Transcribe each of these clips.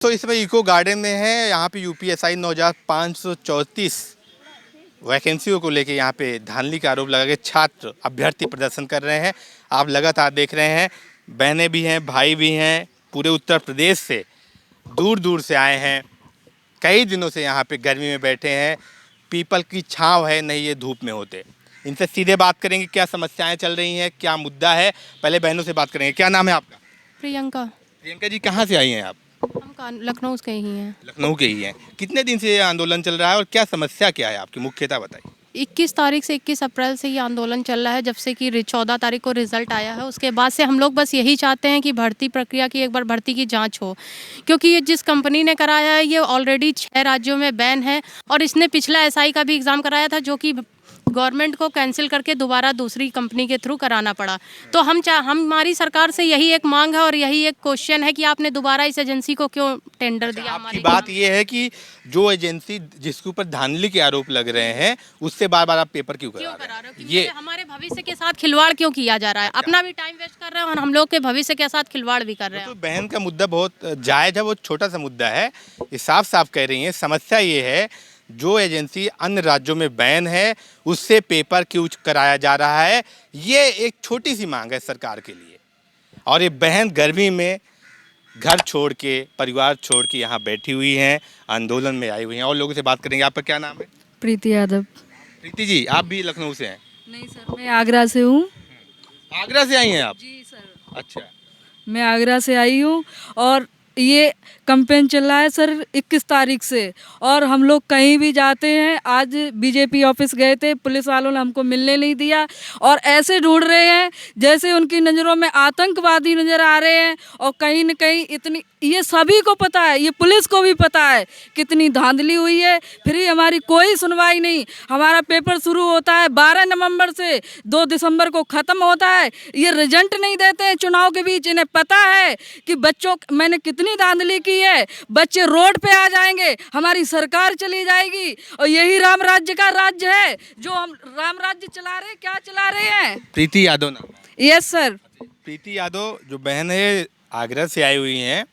तो इस समय इको गार्डन में है। यहाँ पे यूपीएसआई 9534 वैकेंसियों को लेके यहाँ पे धांधली का आरोप लगा के छात्र अभ्यर्थी प्रदर्शन कर रहे हैं। आप लगातार देख रहे हैं, बहनें भी हैं, भाई भी हैं, पूरे उत्तर प्रदेश से दूर दूर से आए हैं। कई दिनों से यहाँ पे गर्मी में बैठे हैं, पीपल की छांव है, नहीं ये धूप में होते। इनसे सीधे बात करेंगे, क्या समस्याएं चल रही हैं, क्या मुद्दा है। पहले बहनों से बात करेंगे। क्या नाम है आपका? प्रियंका। प्रियंका जी, कहाँ से आई हैं आप? हम लखनऊ के ही हैं। लखनऊ के ही हैं। कितने दिन से ये आंदोलन चल रहा है और क्या समस्या क्या है आपकी, मुख्यतः बताइए। 21 तारीख से 21 अप्रैल से ये आंदोलन चल रहा है, जब से कि 14 तारीख को रिजल्ट आया है। उसके बाद से हम लोग बस यही चाहते हैं कि भर्ती प्रक्रिया की एक बार भर्ती की जांच हो, क्योंकि ये जिस कंपनी ने कराया है ये ऑलरेडी 6 राज्यों में बैन है और इसने पिछला एसआई का भी एग्ज़ाम कराया था, जो कि गवर्नमेंट को कैंसिल करके दोबारा दूसरी कंपनी के थ्रू कराना पड़ा। तो हमारी सरकार से यही एक मांग है और यही एक क्वेश्चन है कि आपने दोबारा इस एजेंसी को क्यों टेंडर दिया। आपकी बात ये है कि जो एजेंसी जिसके ऊपर धांधली के आरोप लग रहे हैं उससे बार बार आप पेपर क्यों करा रहे हो? ये हमारे भविष्य के साथ खिलवाड़ क्यों किया जा रहा है? अपना भी टाइम वेस्ट कर रहे हैं और हम लोग के भविष्य के साथ खिलवाड़ भी कर रहे हैं। तो बहन का मुद्दा बहुत जायज है, वो छोटा सा मुद्दा है। ये साफ साफ कह रही हैं, समस्या ये है जो एजेंसी अन्य राज्यों में बैन है उससे पेपर क्यों कराया जा रहा है। ये एक छोटी सी मांग है सरकार के लिए। और ये बहन गर्मी में घर छोड़ के, परिवार छोड़ के यहाँ बैठी हुई हैं, आंदोलन में आई हुई हैं। और लोगों से बात करेंगे। आपका क्या नाम है? प्रीति यादव। प्रीति जी, आप भी लखनऊ से हैं? नहीं सर, मैं आगरा से हूँ। आगरा से आई हैं आप? जी सर। अच्छा, मैं आगरा से आई हूँ और ये कैंपेन चल रहा है सर 21 तारीख से, और हम लोग कहीं भी जाते हैं। आज बीजेपी ऑफिस गए थे, पुलिस वालों ने हमको मिलने नहीं दिया और ऐसे ढूंढ रहे हैं जैसे उनकी नज़रों में आतंकवादी नज़र आ रहे हैं। और कहीं न कहीं इतनी, ये सभी को पता है, ये पुलिस को भी पता है कितनी धांधली हुई है, फिर भी हमारी कोई सुनवाई नहीं। हमारा पेपर शुरू होता है 12 नवंबर से, 2 दिसंबर को ख़त्म होता है। ये रिजल्ट नहीं देते हैं चुनाव के बीच। इन्हें पता है कि बच्चों, मैंने कितनी धांधली की है, बच्चे रोड पे आ जाएंगे, हमारी सरकार चली जाएगी। और यही राम राज्य का राज्य है जो हम राम राज्य चला रहे हैं। क्या चला रहे हैं? प्रीति यादव नाम है? Yes sir. प्रीति यादव जो बहन है आगरा से आई हुई हैं।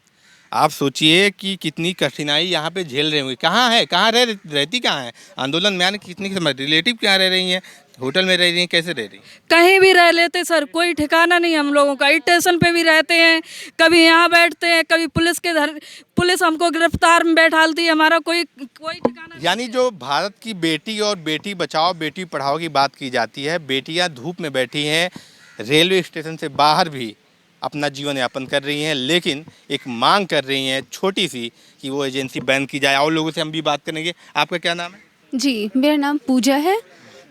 आप सोचिए कि कितनी कठिनाई यहाँ पे झेल रही हुई। कहाँ है, कहाँ रहती कहाँ है? आंदोलन में आने कितनी समय, रिलेटिव कहाँ रह रही हैं? होटल में रह रही हैं? कैसे रह रही? कहीं भी रह लेते सर, कोई ठिकाना नहीं हम लोगों का। स्टेशन पे भी रहते हैं, कभी यहाँ बैठते हैं, कभी पुलिस हमको गिरफ्तार में बैठालती है। हमारा कोई ठिकाना नहीं। यानी जो भारत की बेटी और बेटी बचाओ बेटी पढ़ाओ की बात की जाती है, बेटियां धूप में बैठी हैं, रेलवे स्टेशन से बाहर भी अपना जीवन यापन कर रही हैं, लेकिन एक मांग कर रही हैं छोटी सी कि वो एजेंसी बैन की जाए। और लोगों से हम भी बात करेंगे। आपका क्या नाम है? जी, मेरा नाम पूजा है।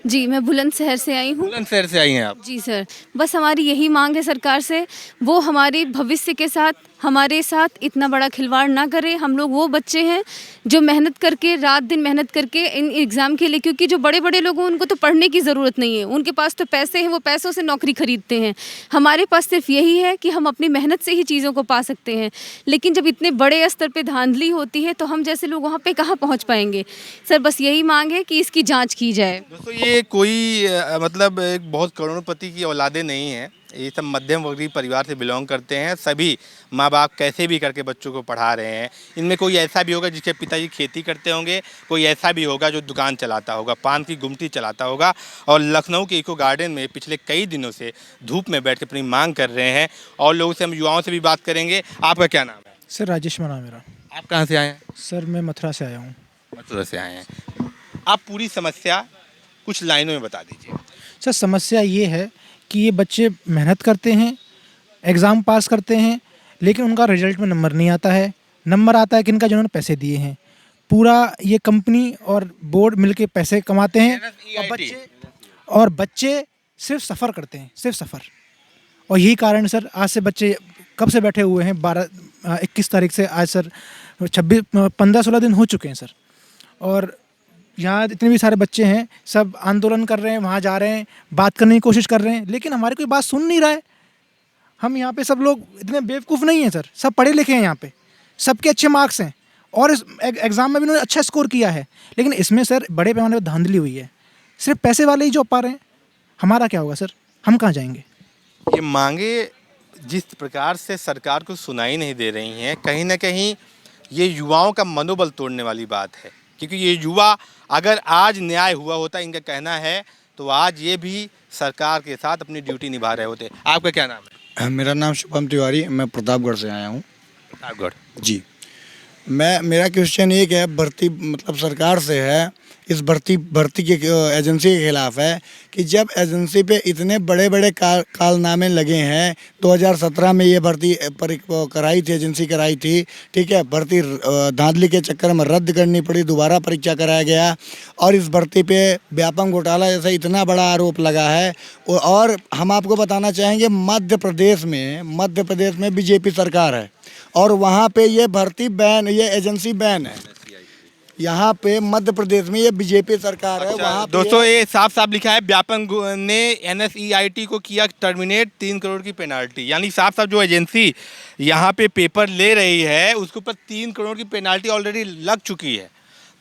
जी, मैं बुलंदशहर से आई हूँ। बुलंदशहर से आई हैं आप? जी सर, बस हमारी यही मांग है सरकार से, वो हमारे भविष्य के साथ, हमारे साथ इतना बड़ा खिलवाड़ ना करे। हम लोग वो बच्चे हैं जो मेहनत करके, रात दिन मेहनत करके इन एग्ज़ाम के लिए, क्योंकि जो बड़े बड़े लोग हैं उनको तो पढ़ने की ज़रूरत नहीं है, उनके पास तो पैसे हैं, वो पैसों से नौकरी खरीदते हैं। हमारे पास सिर्फ यही है कि हम अपनी मेहनत से ही चीज़ों को पा सकते हैं। लेकिन जब इतने बड़े स्तर पर धांधली होती है तो हम जैसे लोग वहाँ पर कहाँ पहुँच पाएंगे। सर बस यही मांग है कि इसकी जाँच की जाए। दोस्तों, ये कोई मतलब एक बहुत करोड़पति की औलादे नहीं है, ये सब मध्यम वर्गीय परिवार से बिलोंग करते हैं। सभी माँ बाप कैसे भी करके बच्चों को पढ़ा रहे हैं। इनमें कोई ऐसा भी होगा जिसके पिताजी खेती करते होंगे, कोई ऐसा भी होगा जो दुकान चलाता होगा, पान की गुमटी चलाता होगा। और लखनऊ के इको गार्डन में पिछले कई दिनों से धूप में बैठ के अपनी मांग कर रहे हैं। और लोगों से, हम युवाओं से भी बात करेंगे। आपका क्या नाम है? सर राजेश नाम है मेरा। आप कहाँ से आए हैं? सर मैं मथुरा से आया हूँ। मथुरा से आए हैं। आप पूरी समस्या कुछ लाइनों में बता दीजिए। सर समस्या ये है कि ये बच्चे मेहनत करते हैं, एग्ज़ाम पास करते हैं, लेकिन उनका रिजल्ट में नंबर नहीं आता है। नंबर आता है किनका, जिन्होंने पैसे दिए हैं। पूरा ये कंपनी और बोर्ड मिलके पैसे कमाते हैं और बच्चे सिर्फ सफ़र करते हैं, सिर्फ सफ़र। और यही कारण सर, आज से बच्चे कब से बैठे हुए हैं, 21 तारीख से आज सर 15-16 दिन हो चुके हैं सर। और यहाँ इतने भी सारे बच्चे हैं, सब आंदोलन कर रहे हैं, वहाँ जा रहे हैं, बात करने की कोशिश कर रहे हैं, लेकिन हमारी कोई बात सुन नहीं रहा है। हम यहाँ पे सब लोग इतने बेवकूफ़ नहीं हैं सर, सब पढ़े लिखे हैं यहाँ पे, सबके अच्छे मार्क्स हैं और इस एग्ज़ाम में भी उन्होंने अच्छा स्कोर किया है। लेकिन इसमें सर बड़े पैमाने पर धांधली हुई है, सिर्फ पैसे वाले ही जॉब पा रहे हैं। हमारा क्या होगा सर, हम कहाँ जाएंगे? ये मांगे जिस प्रकार से सरकार को सुनाई नहीं दे रही हैं, कहीं ना कहीं ये युवाओं का मनोबल तोड़ने वाली बात है, क्योंकि ये युवा अगर आज न्याय हुआ होता, इनका कहना है, तो आज ये भी सरकार के साथ अपनी ड्यूटी निभा रहे होते। आपका क्या नाम है? मेरा नाम शुभम तिवारी, मैं प्रतापगढ़ से आया हूँ। प्रतापगढ़ जी, मेरा क्वेश्चन एक है, भर्ती मतलब सरकार से है, इस भर्ती के एजेंसी के खिलाफ है कि जब एजेंसी पे इतने बड़े बड़े कालनामे लगे हैं। 2017 में ये भर्ती कराई थी, एजेंसी कराई थी, ठीक है। भर्ती धांधली के चक्कर में रद्द करनी पड़ी, दोबारा परीक्षा कराया गया और इस भर्ती पे व्यापक घोटाला जैसा इतना बड़ा आरोप लगा है। और हम आपको बताना चाहेंगे, मध्य प्रदेश में बीजेपी सरकार है और वहाँ पे ये भर्ती बैन, ये एजेंसी बैन है। यहाँ पे मध्य प्रदेश में ये बीजेपी सरकार है। वहाँ दोस्तों ये साफ साफ लिखा है, व्यापक ने NSEIT को किया टर्मिनेट, 3 करोड़ की पेनाल्टी। यानी साफ साफ जो एजेंसी यहाँ पे पेपर ले रही है उसके ऊपर 3 करोड़ की पेनाल्टी ऑलरेडी लग चुकी है।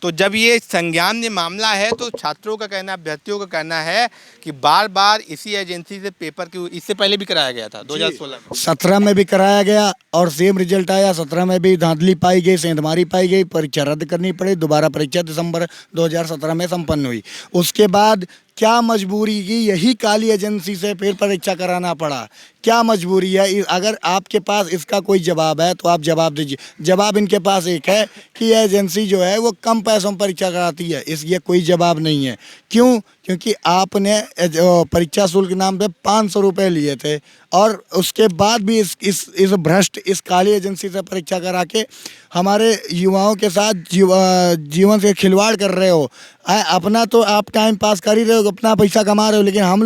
तो जब ये संज्ञान मामला है तो छात्रों का कहना, अभ्यर्थियों का कहना है कि बार बार इसी एजेंसी से पेपर की, इससे पहले भी कराया गया था 2016 में, 17 में भी कराया गया और सेम रिजल्ट आया। 17 में भी धांधली पाई गई, सेंधमारी पाई गई, परीक्षा रद्द करनी पड़ी, दोबारा परीक्षा दिसंबर 2017 में संपन्न हुई। उसके बाद क्या मजबूरी की यही काली एजेंसी से फिर परीक्षा कराना पड़ा? क्या मजबूरी है? अगर आपके पास इसका कोई जवाब है तो आप जवाब दीजिए। जवाब इनके पास एक है कि यह एजेंसी जो है वो कम पैसों में परीक्षा कराती है, ये कोई जवाब नहीं है। क्यों? क्योंकि आपने परीक्षा शुल्क के नाम पे 500 रुपये लिए थे और उसके बाद भी इस भ्रष्ट, इस काली एजेंसी से परीक्षा करा के हमारे युवाओं के साथ जीवन से खिलवाड़ कर रहे हो। अपना तो आप टाइम पास कर ही रहे हो, अपना पैसा कमा रहे हो, लेकिन हम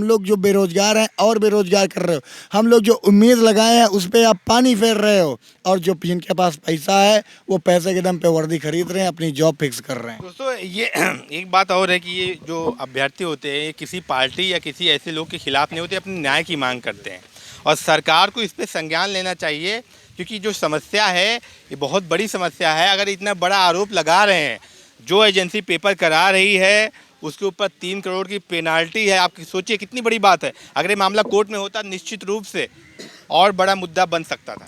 लोग जो बेरोजगार हैं और बेरोजगार कर रहे हो। हम लोग जो उम्मीद लगाए हैं उस पर आप पानी फेर रहे हो और जो जिनके पास पैसा है वो पैसे के दम पे वर्दी खरीद रहे हैं, अपनी जॉब फिक्स कर रहे हैं। दोस्तों ये एक बात और है कि ये जो अभ्यर्थी होते हैं, ये किसी पार्टी या किसी ऐसे लोग के खिलाफ नहीं होते, अपने न्याय की मांग करते हैं और सरकार को इस पर संज्ञान लेना चाहिए, क्योंकि जो समस्या है ये बहुत बड़ी समस्या है। अगर इतना बड़ा आरोप लगा रहे हैं, जो एजेंसी पेपर करा रही है उसके ऊपर 3 करोड़ की पेनाल्टी है, आप सोचिए कितनी बड़ी बात है। अगर ये मामला कोर्ट में होता निश्चित रूप से और बड़ा मुद्दा बन सकता था।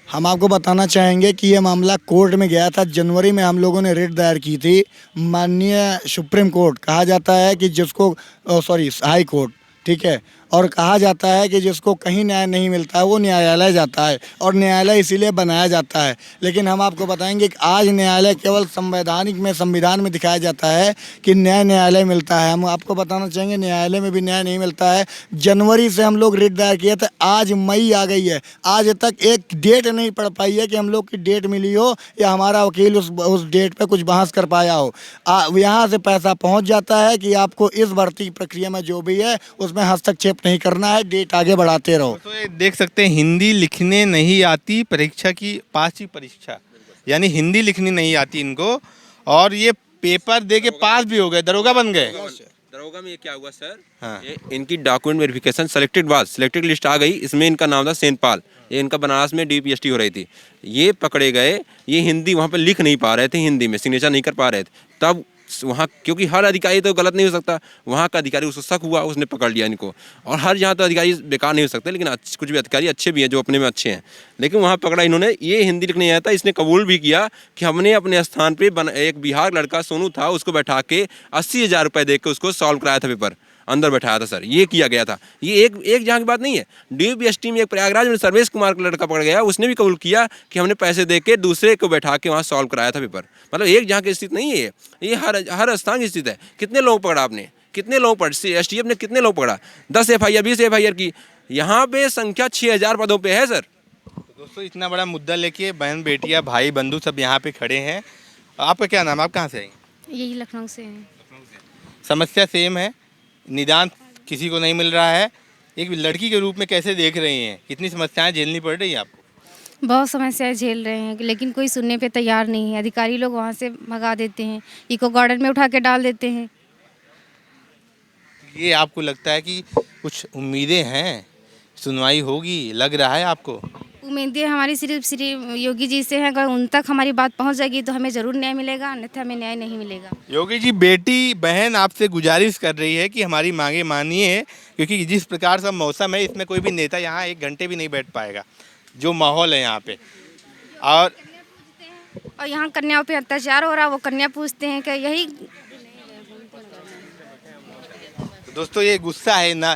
हम आपको बताना चाहेंगे कि ये मामला कोर्ट में गया था। जनवरी में हम लोगों ने रिट दायर की थी। माननीय सुप्रीम कोर्ट कहा जाता है कि जिसको हाई कोर्ट, ठीक है, और कहा जाता है कि जिसको कहीं न्याय नहीं मिलता है वो न्यायालय जाता है और न्यायालय इसीलिए बनाया जाता है। लेकिन हम आपको बताएंगे कि आज न्यायालय केवल संविधान में दिखाया जाता है कि न्यायालय मिलता है। हम आपको बताना चाहेंगे न्यायालय में भी न्याय नहीं मिलता है। जनवरी से हम लोग रिट दायर किए थे, आज मई आ गई है, आज तक एक डेट नहीं पड़ पाई है कि हम लोग की डेट मिली हो या हमारा वकील उस डेट पर कुछ बहस कर पाया हो। यहाँ से पैसा पहुँच जाता है कि आपको इस भर्ती प्रक्रिया में जो भी है उसमें हस्तक्षेप नहीं करना है, डेट आगे बढ़ाते रहो। तो ये देख सकते हैं, हिंदी लिखने नहीं आती, परीक्षा की पास की परीक्षा, यानी हिंदी लिखनी नहीं आती इनको और ये पेपर दे के पास भी हो गए, दरोगा बन गए। दरोगा में ये क्या हुआ सर? हाँ। ये इनकी डॉक्यूमेंट वेरिफिकेशन सिलेक्टेड लिस्ट आ गई, इसमें इनका नाम था सेनपाल, ये इनका बनारस में DPST हो रही थी। ये पकड़े गए, ये हिंदी वहाँ पे लिख नहीं पा रहे थे, हिंदी में सिग्नेचर नहीं कर पा रहे थे। तब वहाँ, क्योंकि हर अधिकारी तो गलत नहीं हो सकता, वहाँ का अधिकारी उसको शक हुआ, उसने पकड़ लिया इनको। और हर यहाँ तो अधिकारी बेकार नहीं हो सकते, लेकिन कुछ भी अधिकारी अच्छे भी हैं जो अपने में अच्छे हैं, लेकिन वहाँ पकड़ा इन्होंने। ये हिंदी लिखने नहीं आया था, इसने कबूल भी किया कि हमने अपने स्थान पे एक बिहार लड़का सोनू था, उसको बैठा के 80,000 रुपये दे के उसको सॉल्व कराया था, पेपर अंदर बैठाया था सर। ये किया गया था। ये एक जहाँ की बात नहीं है। DPST में एक प्रयागराज में सर्वेश कुमार का लड़का पकड़ गया, उसने भी कबूल किया कि हमने पैसे दे के दूसरे को बैठा के वहाँ सॉल्व कराया था पेपर। मतलब एक जहाँ की स्थिति नहीं है ये हर स्थान की स्थिति है। कितने लोग पकड़ा आपने, कितने लोग STF ने कितने लोग पकड़ा? 10 FIR 20 FIR की। यहाँ पे संख्या 6,000 पदों पे है सर। दोस्तों इतना बड़ा मुद्दा लेके बहन बेटियाँ भाई बंधु सब यहाँ पे खड़े हैं। आपका क्या नाम, आप कहाँ से आएंगे? यही लखनऊ से हैं। समस्या सेम है, निदान किसी को नहीं मिल रहा है। एक लड़की के रूप में कैसे देख रही हैं, कितनी समस्याएं झेलनी पड़ रही हैं आपको? बहुत समस्याएं झेल रहे हैं, लेकिन कोई सुनने पे तैयार नहीं है। अधिकारी लोग वहाँ से भगा देते हैं, इको गार्डन में उठा के डाल देते हैं। ये आपको लगता है कि कुछ उम्मीदें हैं, सुनवाई होगी, लग रहा है आपको? उम्मीदें हमारी सिर्फ श्री योगी जी से हैं। अगर उन तक हमारी बात पहुंच जाएगी तो हमें ज़रूर न्याय मिलेगा, अन्यथा हमें न्याय नहीं मिलेगा। योगी जी, बेटी बहन आपसे गुजारिश कर रही है कि हमारी मांगे मानिए, क्योंकि जिस प्रकार का मौसम है इसमें कोई भी नेता यहाँ 1 घंटे भी नहीं बैठ पाएगा, जो माहौल है यहाँ पे। और और यहाँ कन्याओं पे अत्याचार हो रहा है, वो कन्या पूछते हैं कि यही तो दोस्तों ये गुस्सा है ना,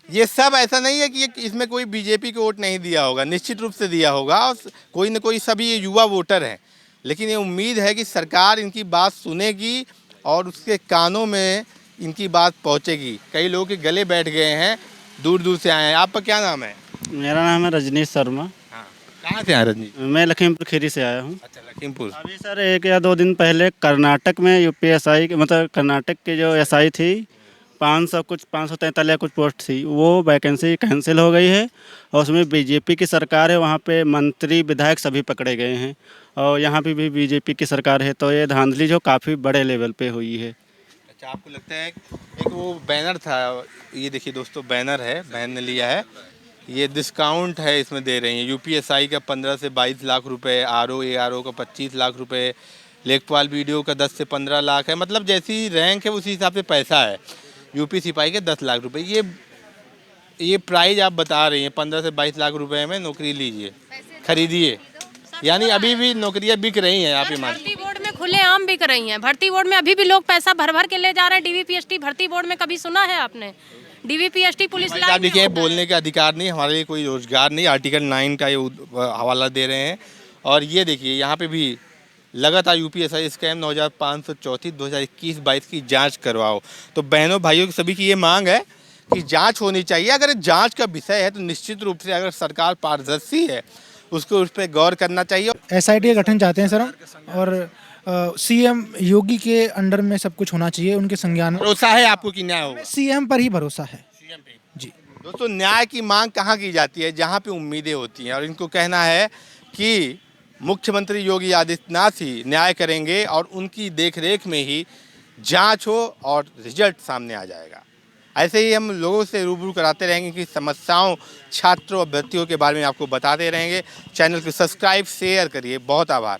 ये सब ऐसा नहीं है कि इसमें कोई बीजेपी को वोट नहीं दिया होगा, निश्चित रूप से दिया होगा और कोई न कोई सभी ये युवा वोटर हैं। लेकिन ये उम्मीद है कि सरकार इनकी बात सुनेगी और उसके कानों में इनकी बात पहुंचेगी। कई लोगों के गले बैठ गए हैं, दूर दूर से आए हैं। आपका क्या नाम है? मेरा नाम है रजनीश शर्मा। हाँ, कहाँ से आए रजनी? मैं लखीमपुर खीरी से आया हूँ। अच्छा, लखीमपुर। अभी सर 1 या 2 दिन पहले कर्नाटक में यूपीएसआई मतलब कर्नाटक की जो एसआई थी 543 या कुछ पोस्ट थी, वो वैकेंसी कैंसिल हो गई है और उसमें बीजेपी की सरकार है। वहाँ पे मंत्री विधायक सभी पकड़े गए हैं और यहाँ पे भी बीजेपी की सरकार है, तो ये धांधली जो काफ़ी बड़े लेवल पे हुई है। अच्छा, आपको लगता है एक वो बैनर था, ये देखिए दोस्तों बैनर है, बहन ने लिया है, ये डिस्काउंट है इसमें दे रही हैं। यूपीएसआई का 15 से 22 लाख रुपए, आरओ एआरओ का 25 लाख रुपए, लेखपाल वीडियो का 10 से 15 लाख है। मतलब जैसी रैंक है उसी हिसाब से पैसा है। यूपी सिपाही के 10 लाख रुपए, ये प्राइस आप बता रही हैं 15 से 22 लाख रुपए में नौकरी लीजिए, खरीदिए। यानी अभी भी नौकरियां बिक रही हैं, आप ये मान। भर्ती बोर्ड में खुलेआम बिक रही हैं। भर्ती बोर्ड में अभी भी लोग पैसा भर भर के ले जा रहे हैं। डीवीपीएसटी भर्ती बोर्ड में कभी सुना है आपने? डीवीपीएसटी पुलिस लाइन आप में देखिए, होता है। बोलने का अधिकार नहीं, हमारे लिए कोई रोजगार नहीं, आर्टिकल 9 का ये हवाला दे रहे हैं। और ये देखिए यहाँ पे भी लगातार यूपीएसआई स्कैम 9534 2021-22 की जांच करवाओ। तो बहनों भाइयों सभी की ये मांग है कि जांच होनी चाहिए। अगर जांच का विषय है तो निश्चित रूप से अगर सरकार पारदर्शी है उसको उस पर गौर करना चाहिए। एसआईटी का गठन चाहते हैं सर हम, और सीएम योगी के अंडर में सब कुछ होना चाहिए, उनके संज्ञान में। भरोसा है आपको कि न्याय होगा? सीएम पर ही भरोसा है जी। दोस्तों न्याय की मांग कहाँ की जाती है? जहाँ पे उम्मीदें होती हैं। और इनको कहना है कि मुख्यमंत्री योगी आदित्यनाथ ही न्याय करेंगे और उनकी देखरेख में ही जांच हो और रिजल्ट सामने आ जाएगा। ऐसे ही हम लोगों से रूबरू कराते रहेंगे कि समस्याओं, छात्रों, अभ्यर्थियों के बारे में आपको बताते रहेंगे। चैनल को सब्सक्राइब शेयर करिए। बहुत आभार।